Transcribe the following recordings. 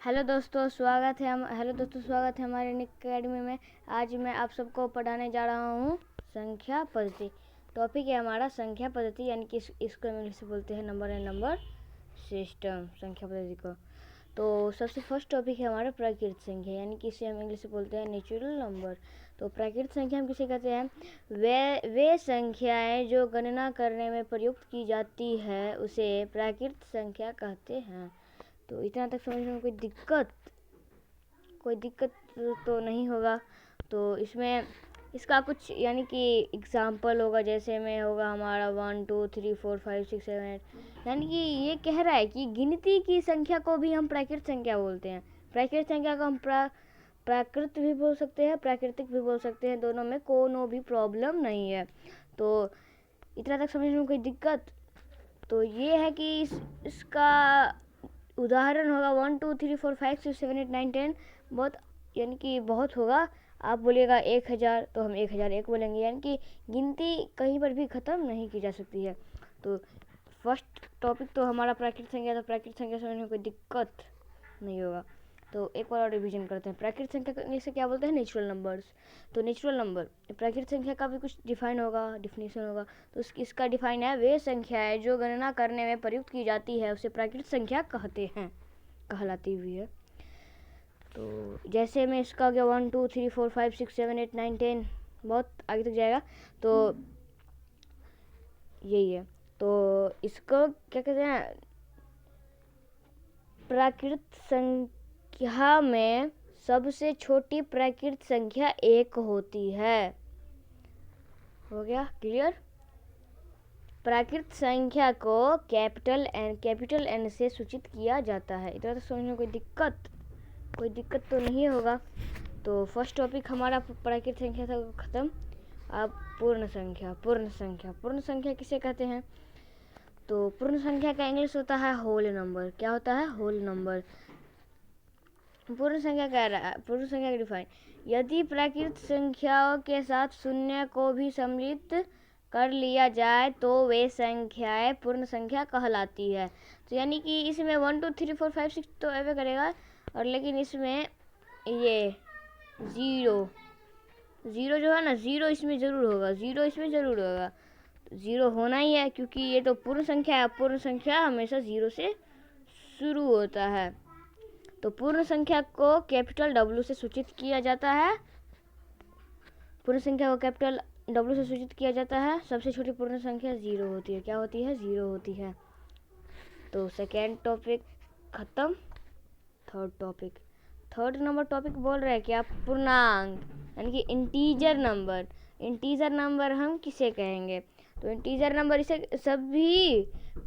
Hello दोस्तों, स्वागत है हमारे निक अकेडमी में। आज मैं आप सबको पढ़ाने जा रहा हूँ संख्या पद्धति। टॉपिक है हमारा संख्या पद्धति, यानी कि इसको इंग्लिश से बोलते हैं नंबर एंड नंबर सिस्टम, संख्या पद्धति को। तो सबसे फर्स्ट टॉपिक है हमारा प्राकृत संख्या, यानी कि इसे हम इंग्लिश से बोलते हैं नेचुरल नंबर। तो प्राकृत संख्या हम किसे कहते हैं? वे संख्याएं जो गणना करने में प्रयुक्त की जाती है उसे प्राकृत संख्या कहते हैं। तो इतना तक समझने में कोई दिक्कत तो नहीं होगा। तो इसमें इसका कुछ यानी कि एग्जाम्पल होगा, जैसे में होगा हमारा 1 2 3 4 5 6 7 8, यानी कि ये कह रहा है कि गिनती की संख्या को भी हम प्राकृत संख्या बोलते हैं। प्राकृत संख्या को हम प्राकृत भी बोल सकते हैं, प्राकृतिक भी बोल सकते हैं, दोनों में कोनो भी प्रॉब्लम नहीं है। तो इतना तक समझने में कोई दिक्कत तो ये है कि इसका उदाहरण होगा 1 2 3 4 5 6 7 8 9 10, बहुत यानी कि बहुत होगा। आप बोलिएगा 1000 तो हम 1001 बोलेंगे, यानी कि गिनती कहीं पर भी ख़त्म नहीं की जा सकती है। तो फर्स्ट टॉपिक तो हमारा प्राकृत संख्या, तो प्राकृत संख्या समझने में कोई दिक्कत नहीं होगा। तो एक बार और रिवीजन करते हैं। प्राकृत संख्या को इंग्लिश से क्या बोलते हैं? Natural numbers. तो नेचुरल नंबर, प्राकृत संख्या का भी कुछ डिफाइन होगा, डिफिनीशन होगा। तो इसका डिफाइन है, वे संख्याएं जो गणना करने में प्रयुक्त की जाती है उसे प्राकृत संख्या कहते हैं, कहलाती भी है। तो जैसे में इसका हो गया 1 2 3 4 5 6 7 8 9 10, बहुत आगे तक जाएगा। तो यही है। तो इसको क्या कहते हैं? प्राकृत संख्या में सबसे छोटी प्राकृत संख्या 1 होती है। हो गया क्लियर? प्राकृत संख्या को कैपिटल एन से सूचित किया जाता है। इतना तो समझने में कोई दिक्कत तो नहीं होगा। तो फर्स्ट टॉपिक हमारा प्राकृत संख्या था खत्म। अब पूर्ण संख्या किसे कहते हैं? तो पूर्ण संख्या का इंग्लिश होता है होल नंबर। क्या होता है? Whole number. पूर्ण संख्या का डिफाइन, यदि प्राकृत संख्याओं के साथ शून्य को भी सम्मिलित कर लिया जाए तो वे संख्याएं पूर्ण संख्या कहलाती है। तो यानी कि इसमें 1 2 3 4 5 6 तो ऐसे करेगा, और लेकिन इसमें ये ज़ीरो जो है ना, ज़ीरो इसमें ज़रूर होगा, ज़ीरो होना ही है, क्योंकि ये तो पूर्ण संख्या है। पूर्ण संख्या हमेशा ज़ीरो से शुरू होता है। तो पूर्ण संख्या को कैपिटल W से सूचित किया जाता है। सबसे छोटी पूर्ण संख्या 0 होती है। क्या होती है? 0 होती है। तो सेकेंड टॉपिक खत्म। थर्ड नंबर टॉपिक बोल रहा है कि आप पूर्णांक, यानी कि इंटीजर नंबर हम किसे कहेंगे? तो इंटीजर नंबर इसे सभी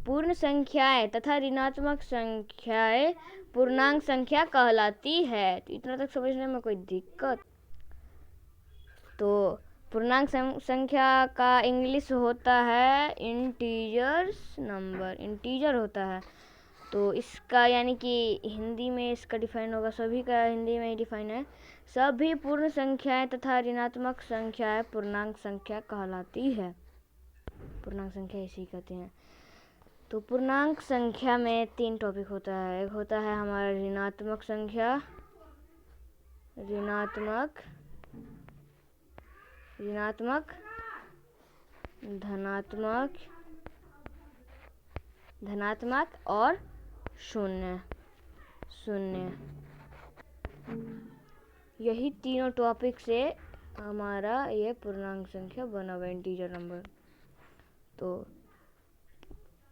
पूर्ण संख्याएं तथा ऋणात्मक संख्याएं पूर्णांक संख्या कहलाती है। तो इतना तक समझने में कोई दिक्कत? तो पूर्णांक संख्या का इंग्लिश होता है इंटीजर होता है। तो इसका यानी कि हिंदी में इसका डिफाइन होगा, सभी का हिंदी में ही डिफाइन है, सभी पूर्ण संख्याएं तथा ऋणात्मक संख्याएं पूर्णांक संख्या कहलाती है। पूर्णांक संख्या इसी कहते हैं। तो पूर्णांक संख्या में 3 टॉपिक होता है। एक होता है हमारा ऋणात्मक संख्या, धनात्मक और शून्य। यही तीनों टॉपिक से हमारा ये पूर्णांक संख्या बना हुआ, इंटीजर नंबर। तो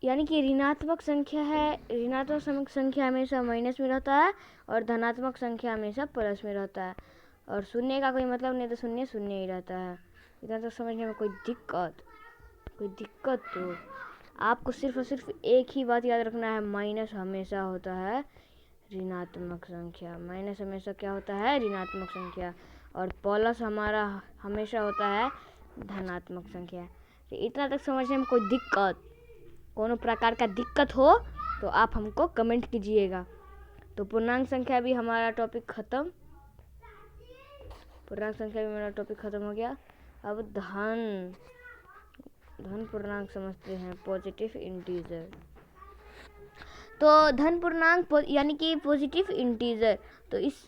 यानी कि ऋणात्मक संख्या हमेशा माइनस में रहता है और धनात्मक संख्या हमेशा प्लस में रहता है, और शून्य का कोई मतलब नहीं, तो शून्य ही रहता है। इतना तो समझने में कोई दिक्कत तो आपको सिर्फ और सिर्फ एक ही बात याद रखना है, माइनस हमेशा होता है ऋणात्मक संख्या। माइनस हमेशा क्या होता है? ऋणात्मक संख्या। और प्लस हमारा हमेशा होता है धनात्मक संख्या। तो इतना तक समझने में कोई कोनो प्रकार का दिक्कत हो तो आप हमको कमेंट कीजिएगा। तो पूर्णांक संख्या भी हमारा टॉपिक खत्म। हो गया। अब धन पूर्णांक समझते हैं, पॉजिटिव इंटीजर। तो धन पूर्णांक यानी कि पॉजिटिव इंटीजर, तो इस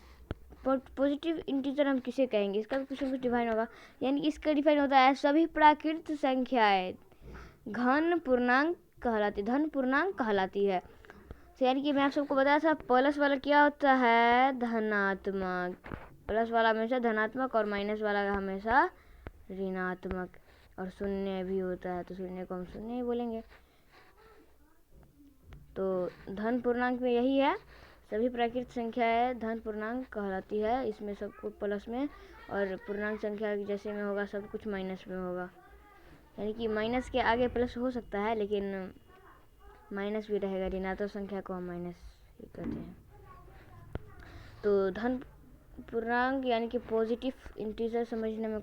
पॉजिटिव इंटीजर हम किसे कहेंगे, इसका भी कुछ ना कुछ डिफाइन होगा। यानी इसका डिफाइन होता है सभी प्राकृत संख्याएं धन पूर्णांक कहलाती है। तो यानी कि मैं आप सबको बताया था प्लस वाला क्या होता है, धनात्मक। प्लस वाला हमेशा धनात्मक और माइनस वाला हमेशा ऋणात्मक, और शून्य भी होता है तो शून्य को हम शून्य ही बोलेंगे। तो धन पूर्णांक में यही है, सभी प्राकृत संख्याएं धन पूर्णांक कहलाती है। इसमें सब कुछ प्लस में, और पूर्णांक संख्या जैसे में होगा सब कुछ माइनस में होगा। यानी कि माइनस के आगे प्लस हो सकता है, लेकिन माइनस भी रहेगा। ऋणात्मक संख्या को हम माइनस ही कहते हैं। तो धन पूर्णांक यानी कि पॉजिटिव इंटीजर समझने में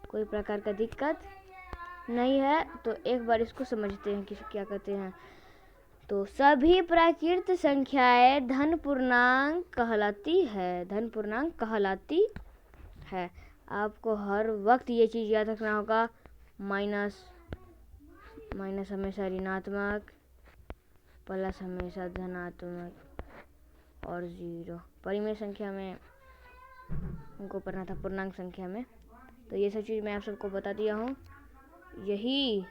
कोई प्रकार का दिक्कत नहीं है। तो एक बार इसको समझते हैं कि क्या कहते हैं। तो सभी प्राकृत संख्याएं धन पूर्णांक कहलाती है। आपको हर वक्त ये चीज़ याद रखना होगा, माइनस हमेशा ऋणात्मक, प्लस हमेशा धनात्मक, और जीरो परिमेय संख्या में हमको पढ़ना था, पूर्णांक संख्या में। तो ये सब चीज़ मैं आप सबको बता दिया हूँ। यही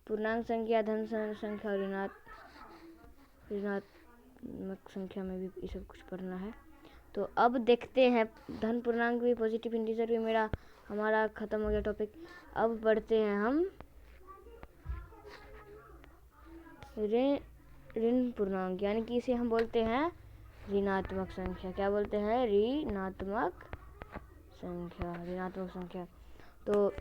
पूर्णांक संख्या, धन संख्या और ऋणात्मक संख्या में भी ये सब कुछ पढ़ना है। तो अब देखते हैं, धन पूर्णांक भी पॉजिटिव इंटीजर भी हमारा ख़त्म हो गया टॉपिक। अब बढ़ते हैं हम ऋण पूर्णांक, यानी कि इसे हम बोलते हैं ऋणात्मक संख्या। क्या बोलते हैं, ऋणात्मक संख्या। तो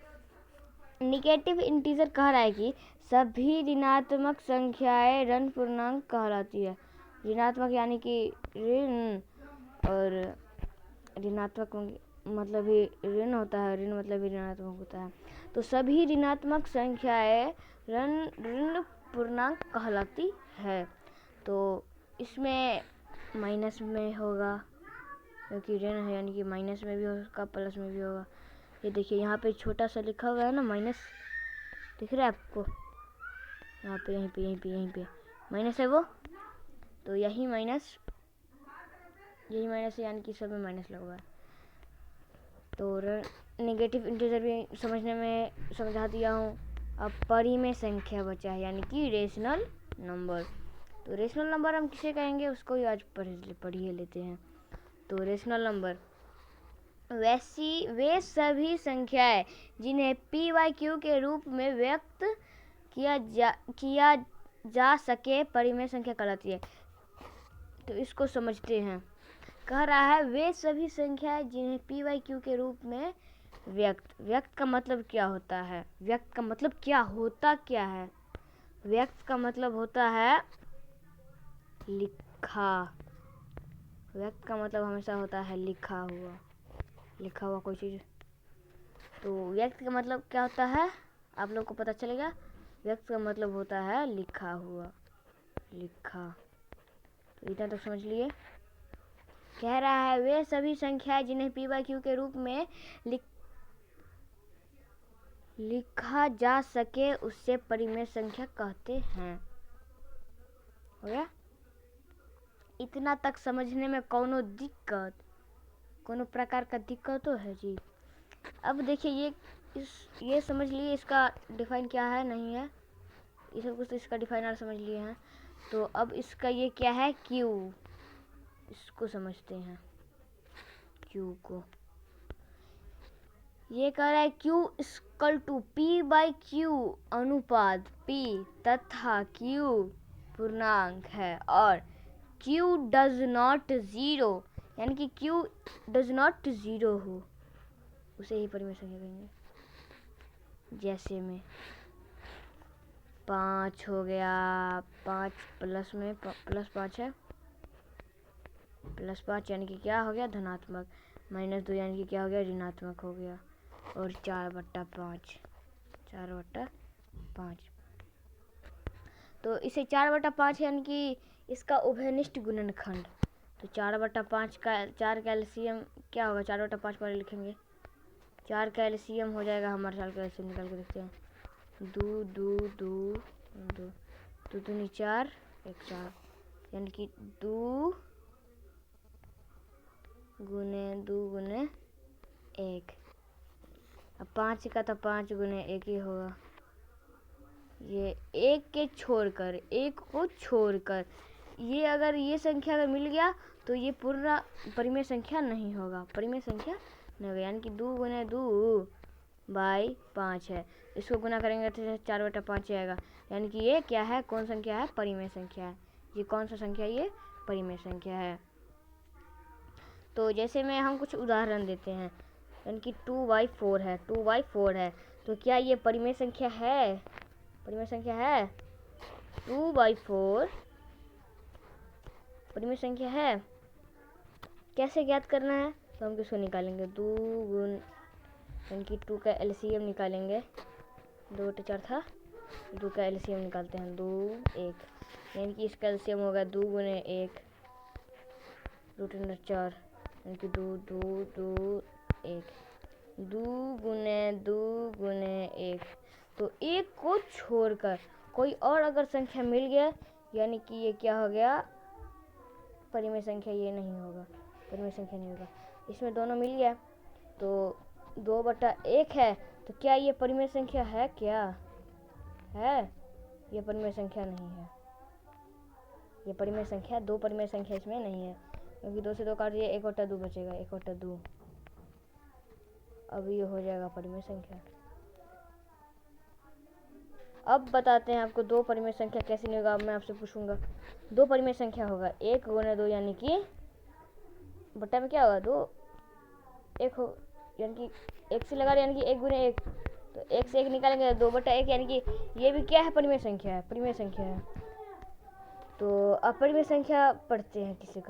निगेटिव इंटीजर कह रहा है कि सभी ऋणात्मक संख्याएं ऋण पूर्णांक कहलाती है। ऋणात्मक यानी कि ऋण, और ऋणात्मक मतलब ही ऋण होता है, ऋण मतलब ही ऋणात्मक होता है। तो सभी ऋणात्मक संख्याएं ऋण पूर्णांक कहलाती है। तो इसमें माइनस में होगा, क्योंकि ऋण है, यानी कि माइनस में भी होगा प्लस में भी होगा। ये देखिए यहाँ पे छोटा सा लिखा हुआ है ना माइनस, दिख रहा है आपको, यहाँ पे यहीं पे माइनस है वो। तो यही माइनस है, यानी कि सब में माइनस लगा हुआ है। तो नेगेटिव इंटीजर भी समझने में समझा दिया हूँ। अब परिमेय संख्या बचा है, यानी कि रेशनल नंबर। तो रेशनल नंबर हम किसे कहेंगे, उसको ही आज पढ़िए लेते हैं। तो रेशनल नंबर वे सभी संख्याएं जिन्हें p/q के रूप में व्यक्त किया जा सके परिमेय संख्या कहलाती है। तो इसको समझते हैं। कह रहा है वे सभी संख्याएं जिन्हें p/q के रूप में व्यक्त का मतलब क्या होता है, व्यक्त का मतलब होता है लिखा। व्यक्त का मतलब हमेशा होता है लिखा हुआ कोई चीज़। तो व्यक्त का मतलब क्या होता है, आप लोग को पता चलेगा। व्यक्त का मतलब होता है लिखा। तो इतना तो समझ लिए। कह रहा है वे सभी संख्याएं जिन्हें p/q के रूप में लिखा जा सके उससे परिमेय संख्या कहते हैं। हो गया? इतना तक समझने में कोनो प्रकार का दिक्कत तो है जी। अब देखिए ये समझ लिए इसका डिफाइन क्या है, नहीं है, ये सब कुछ तो इसका डिफाइनर समझ लिए हैं। तो अब इसका ये क्या है, क्यू, इसको समझते हैं। क्यू को ये कह रहा है क्यू इक्वल टू p/q अनुपात p तथा q पूर्णांक है, और q डज नॉट जीरो, यानी कि q डज नॉट जीरो हो उसे ही परिमेय संख्या कहेंगे। जैसे में 5 हो गया, 5 प्लस 5 है, +5 यानी कि क्या हो गया, धनात्मक। -2 यानी कि क्या हो गया, ऋणात्मक हो गया। और 4/5 तो इसे 4/5 यानी कि इसका उभयनिष्ठ गुणनखंड। तो 4/5 का 4 का एलसीएम क्या होगा, 4/5 पर लिखेंगे। 4 का एलसीएम हो जाएगा हमारे, 4 का एलसीएम निकाल के देखते हैं। 2 2 2 दो, दो दूनी 4, 1 4, यानी कि 2 गुने 1। अब 5 का तो 5 गुने 1 ही होगा। ये एक को छोड़कर ये अगर ये संख्या अगर मिल गया तो ये पूरा परिमेय संख्या नहीं होगा, परिमेय संख्या नहीं होगा। यानी कि 2 गुने 2 बाई 5 है। इसको गुना करेंगे तो 4/5 आएगा। यानी कि ये क्या है, कौन संख्या है, परिमेय संख्या है। ये कौन सा संख्या है, ये परिमेय संख्या है। तो जैसे में हम कुछ उदाहरण देते हैं, यानी कि 2/4 है, 2/4 है, तो क्या ये परिमेय संख्या है, परिमेय संख्या है। 2/4 परिमेय संख्या है। कैसे ज्ञात करना है, तो हम किसको निकालेंगे, 2 गुण, यानी कि 2 का एलसीएम निकालेंगे। 2/4 था, 2 का एलसीएम निकालते हैं, 2 1, यानी कि इसका एलसीएम होगा 2 गुने 1 √4, यानी कि 2 2 2 1, 2 गुने 1। तो एक को छोड़कर कोई और अगर संख्या मिल गया, यानी कि ये क्या हो गया, परिमेय संख्या ये नहीं होगा, परिमेय संख्या नहीं होगा। इसमें दोनों मिल गया तो 2/1 है, तो क्या ये परिमेय संख्या है, क्या है, ये परिमेय संख्या नहीं है। ये परिमेय संख्या, 2 परिमेय संख्या इसमें नहीं है, क्योंकि 2 से 2 काट दिए, 1/2 बचेगा, 1/2। अब ये हो जाएगा परिमेय संख्या। अब बताते हैं आपको 2 परिमेय संख्या कैसे नहीं होगा। अब मैं आपसे पूछूंगा, 2 परिमेय संख्या होगा 1 गुने 2, यानी कि बट्टा में क्या होगा, 2 1 हो, यानी कि 1 से लगा रहे, यानी कि 1 गुने 1, तो 1 से 1 निकालेंगे 2/1, यानी कि ये भी क्या है, परिमेय संख्या है, परिमेय संख्या है। तो अपरिमेय संख्या पढ़ते हैं किसी का।